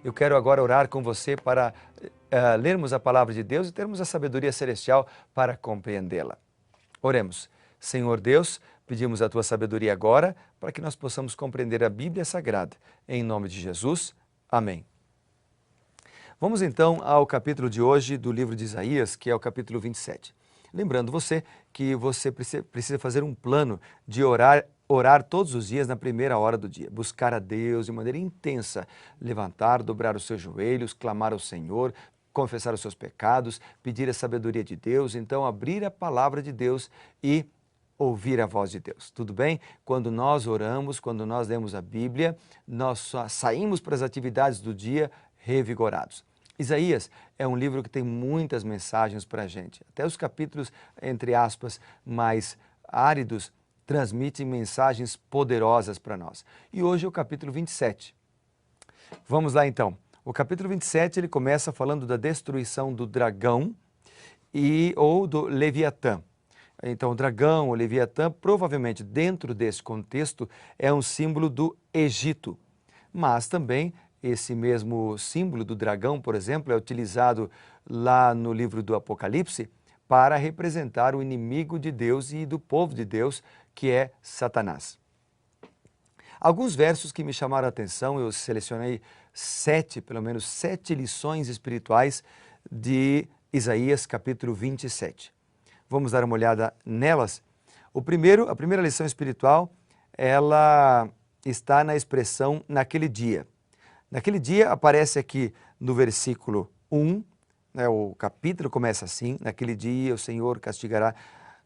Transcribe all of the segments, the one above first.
Eu quero agora orar com você para lermos a palavra de Deus e termos a sabedoria celestial para compreendê-la. Oremos. Senhor Deus, pedimos a tua sabedoria agora para que nós possamos compreender a Bíblia Sagrada. Em nome de Jesus. Amém. Vamos então ao capítulo de hoje do livro de Isaías, que é o capítulo 27. Lembrando você que você precisa fazer um plano de orar todos os dias na primeira hora do dia, buscar a Deus de maneira intensa, levantar, dobrar os seus joelhos, clamar ao Senhor, confessar os seus pecados, pedir a sabedoria de Deus, então abrir a palavra de Deus e ouvir a voz de Deus. Tudo bem? Quando nós oramos, quando nós lemos a Bíblia, nós saímos para as atividades do dia revigorados. Isaías é um livro que tem muitas mensagens para a gente. Até os capítulos, entre aspas, mais áridos, transmitem mensagens poderosas para nós. E hoje é o capítulo 27. Vamos lá então. O capítulo 27 ele começa falando da destruição do dragão ou do Leviatã. Então, o dragão, o Leviatã, provavelmente dentro desse contexto, é um símbolo do Egito. Mas também esse mesmo símbolo do dragão, por exemplo, é utilizado lá no livro do Apocalipse para representar o inimigo de Deus e do povo de Deus, que é Satanás. Alguns versos que me chamaram a atenção, eu selecionei pelo menos sete lições espirituais de Isaías capítulo 27. Vamos dar uma olhada nelas. A primeira lição espiritual, ela está na expressão naquele dia. Naquele dia aparece aqui no versículo 1, o capítulo começa assim, naquele dia o Senhor castigará.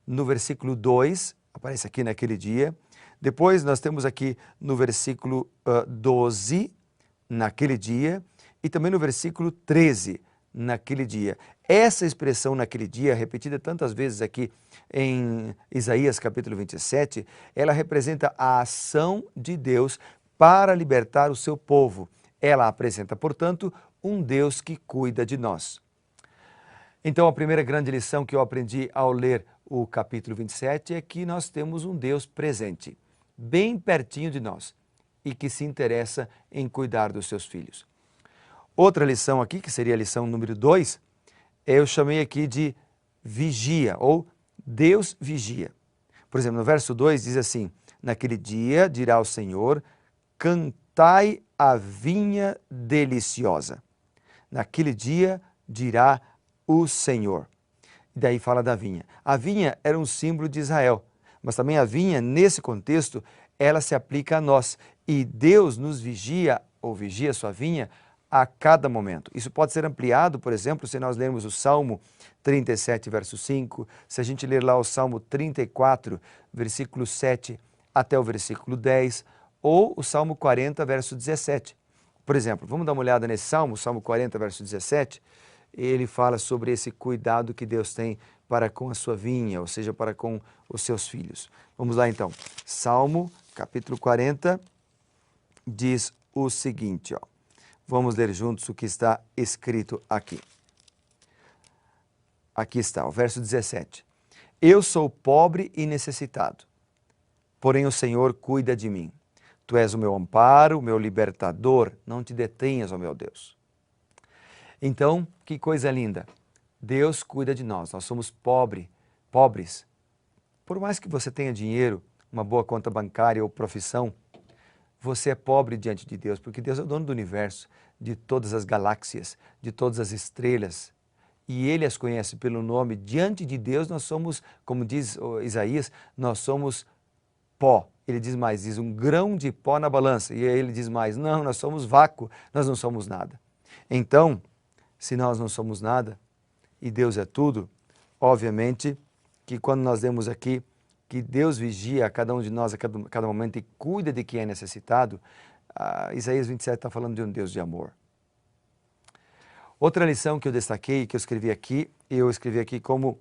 No versículo 2, aparece aqui naquele dia. Depois nós temos aqui no versículo 12, naquele dia, e também no versículo 13, naquele dia. Essa expressão naquele dia, repetida tantas vezes aqui em Isaías capítulo 27, ela representa a ação de Deus para libertar o seu povo. Ela apresenta, portanto, um Deus que cuida de nós. Então, a primeira grande lição que eu aprendi ao ler o capítulo 27 é que nós temos um Deus presente, bem pertinho de nós, e que se interessa em cuidar dos seus filhos. Outra lição aqui, que seria a lição número 2, eu chamei aqui de vigia, ou Deus vigia. Por exemplo, no verso 2 diz assim: naquele dia dirá o Senhor, cantai a vinha deliciosa. Naquele dia dirá o Senhor. E daí fala da vinha. A vinha era um símbolo de Israel, mas também a vinha, nesse contexto, ela se aplica a nós. E Deus nos vigia, ou vigia a sua vinha, a cada momento. Isso pode ser ampliado, por exemplo, se nós lermos o Salmo 37, verso 5, se a gente ler lá o Salmo 34, versículo 7 até o versículo 10, ou o Salmo 40, verso 17. Por exemplo, vamos dar uma olhada nesse Salmo, Salmo 40, verso 17, ele fala sobre esse cuidado que Deus tem para com a sua vinha, ou seja, para com os seus filhos. Vamos lá então. Salmo, capítulo 40, diz o seguinte, Vamos ler juntos o que está escrito aqui. Aqui está, o verso 17. Eu sou pobre e necessitado, porém o Senhor cuida de mim. Tu és o meu amparo, o meu libertador, não te detenhas, ó meu Deus. Então, que coisa linda, Deus cuida de nós somos pobres. Por mais que você tenha dinheiro, uma boa conta bancária ou profissão, você é pobre diante de Deus, porque Deus é o dono do universo, de todas as galáxias, de todas as estrelas, e Ele as conhece pelo nome. Diante de Deus nós somos, como diz Isaías, nós somos pó. Ele diz mais, diz um grão de pó na balança. E aí ele diz mais, não, nós somos vácuo, nós não somos nada. Então, se nós não somos nada e Deus é tudo, obviamente que quando nós lemos aqui que Deus vigia a cada um de nós a cada momento e cuida de quem é necessitado, Isaías 27 está falando de um Deus de amor. Outra lição que eu destaquei, que eu escrevi aqui como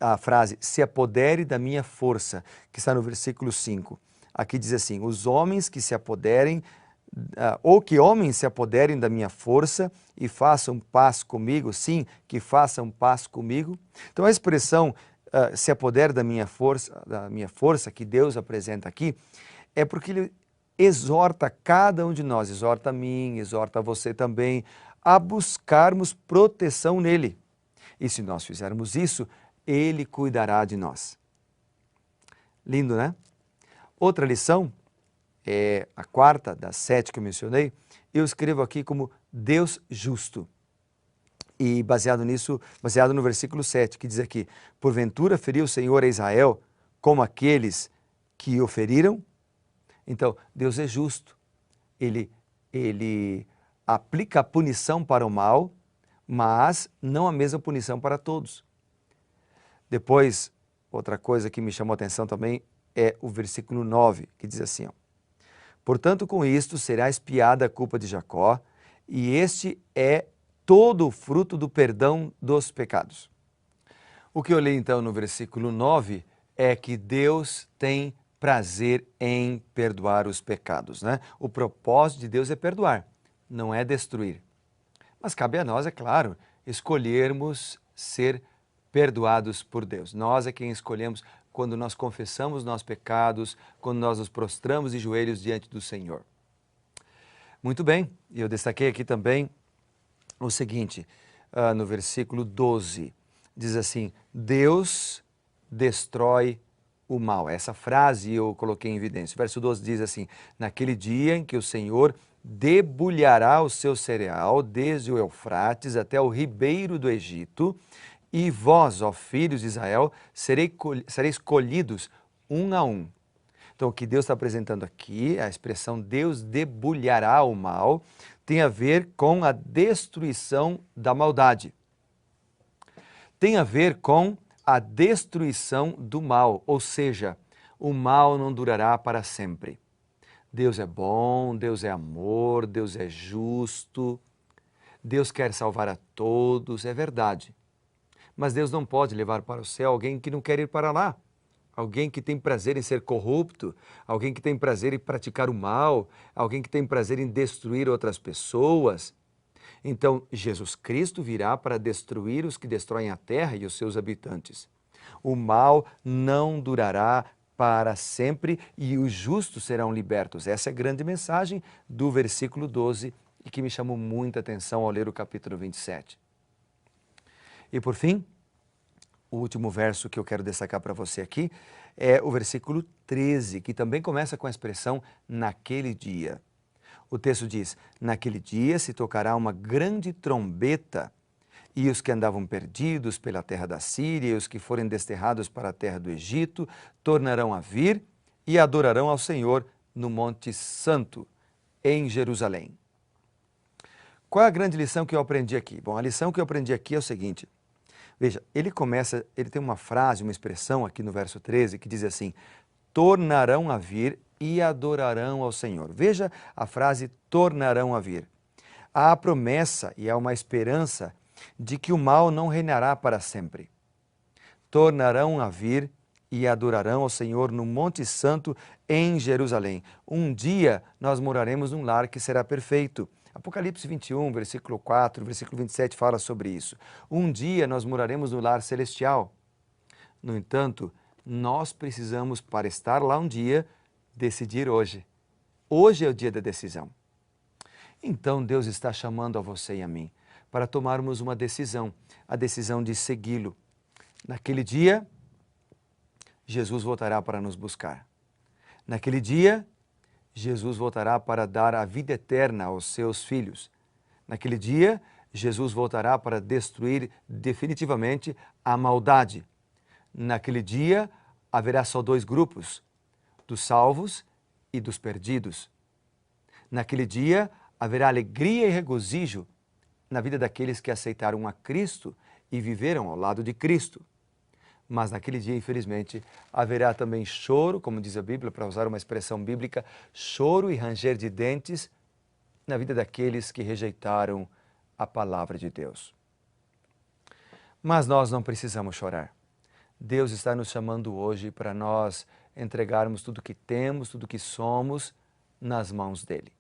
a frase, se apodere da minha força, que está no versículo 5. Aqui diz assim, os homens que se apoderem, ou que homens se apoderem da minha força e façam paz comigo, sim, que façam paz comigo. Então a expressão se apodere da minha força que Deus apresenta aqui, é porque exorta cada um de nós, exorta a mim, exorta você também, a buscarmos proteção nele. E se nós fizermos isso, ele cuidará de nós. Lindo, né? Outra lição, é a quarta das 7 que eu mencionei, eu escrevo aqui como Deus justo. E baseado nisso, baseado no versículo 7, que diz aqui: porventura feriu o Senhor a Israel como aqueles que o feriram? Então, Deus é justo. Ele aplica a punição para o mal, mas não a mesma punição para todos. Depois, outra coisa que me chamou a atenção também é o versículo 9, que diz assim, ó: portanto, com isto será expiada a culpa de Jacó, e este é todo o fruto do perdão dos pecados. O que eu li então no versículo 9 é que Deus tem prazer em perdoar os pecados, né? O propósito de Deus é perdoar, não é destruir. Mas cabe a nós, é claro, escolhermos ser perdoados por Deus. Nós é quem escolhemos quando nós confessamos nossos pecados, quando nós nos prostramos de joelhos diante do Senhor. Muito bem, eu destaquei aqui também o seguinte, no versículo 12, diz assim: Deus destrói o mal. Essa frase eu coloquei em evidência. O verso 12 diz assim: naquele dia em que o Senhor debulhará o seu cereal desde o Eufrates até o ribeiro do Egito, e vós, ó filhos de Israel, sereis colhidos um a um. Então, o que Deus está apresentando aqui, a expressão Deus debulhará o mal, tem a ver com a destruição da maldade. Tem a ver com a destruição do mal, ou seja, o mal não durará para sempre. Deus é bom, Deus é amor, Deus é justo, Deus quer salvar a todos, é verdade. Mas Deus não pode levar para o céu alguém que não quer ir para lá. Alguém que tem prazer em ser corrupto, alguém que tem prazer em praticar o mal, alguém que tem prazer em destruir outras pessoas. Então, Jesus Cristo virá para destruir os que destroem a terra e os seus habitantes. O mal não durará para sempre e os justos serão libertos. Essa é a grande mensagem do versículo 12 e que me chamou muita atenção ao ler o capítulo 27. E por fim, o último verso que eu quero destacar para você aqui é o versículo 13, que também começa com a expressão naquele dia. O texto diz: naquele dia se tocará uma grande trombeta, e os que andavam perdidos pela terra da Síria e os que forem desterrados para a terra do Egito tornarão a vir e adorarão ao Senhor no Monte Santo, em Jerusalém. Qual é a grande lição que eu aprendi aqui? Bom, a lição que eu aprendi aqui é o seguinte. Veja, ele tem uma frase, uma expressão aqui no verso 13 que diz assim: tornarão a vir e adorarão ao Senhor. Veja a frase tornarão a vir. Há a promessa e há uma esperança de que o mal não reinará para sempre. Tornarão a vir e adorarão ao Senhor no Monte Santo em Jerusalém. Um dia nós moraremos num lar que será perfeito. Apocalipse 21, versículo 4, versículo 27 fala sobre isso. Um dia nós moraremos no lar celestial. No entanto, nós precisamos, para estar lá um dia, decidir hoje. Hoje é o dia da decisão. Então Deus está chamando a você e a mim para tomarmos uma decisão, a decisão de segui-lo. Naquele dia, Jesus voltará para nos buscar. Naquele dia, Jesus voltará para dar a vida eterna aos seus filhos. Naquele dia, Jesus voltará para destruir definitivamente a maldade. Naquele dia, haverá só 2 grupos, dos salvos e dos perdidos. Naquele dia, haverá alegria e regozijo na vida daqueles que aceitaram a Cristo e viveram ao lado de Cristo. Mas naquele dia, infelizmente, haverá também choro, como diz a Bíblia, para usar uma expressão bíblica, choro e ranger de dentes na vida daqueles que rejeitaram a palavra de Deus. Mas nós não precisamos chorar. Deus está nos chamando hoje para nós entregarmos tudo que temos, tudo que somos nas mãos dele.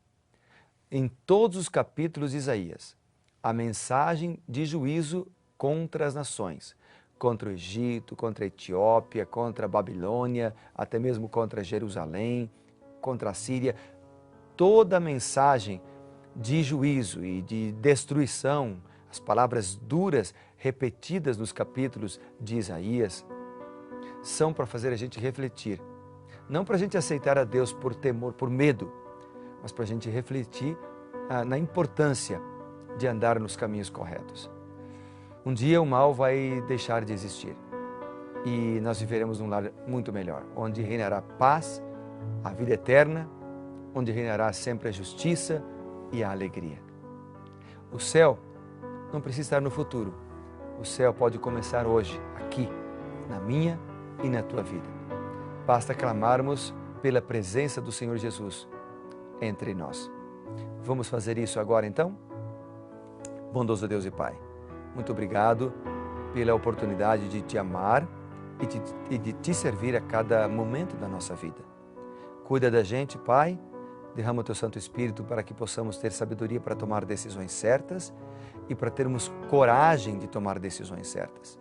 Em todos os capítulos de Isaías, a mensagem de juízo contra as nações, contra o Egito, contra a Etiópia, contra a Babilônia, até mesmo contra Jerusalém, contra a Síria, toda a mensagem de juízo e de destruição, as palavras duras repetidas nos capítulos de Isaías, são para fazer a gente refletir. Não para a gente aceitar a Deus por temor, por medo, mas para a gente refletir na importância de andar nos caminhos corretos. Um dia o mal vai deixar de existir e nós viveremos num lar muito melhor, onde reinará paz, a vida eterna, onde reinará sempre a justiça e a alegria. O céu não precisa estar no futuro. O céu pode começar hoje, aqui, na minha e na tua vida. Basta clamarmos pela presença do Senhor Jesus entre nós. Vamos fazer isso agora então? Bondoso Deus e Pai, muito obrigado pela oportunidade de te amar e de te servir a cada momento da nossa vida. Cuida da gente, Pai, derrama o Teu Santo Espírito para que possamos ter sabedoria para tomar decisões certas e para termos coragem de tomar decisões certas.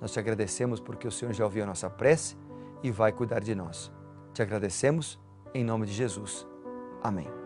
Nós te agradecemos porque o Senhor já ouviu a nossa prece e vai cuidar de nós. Te agradecemos em nome de Jesus. Amém.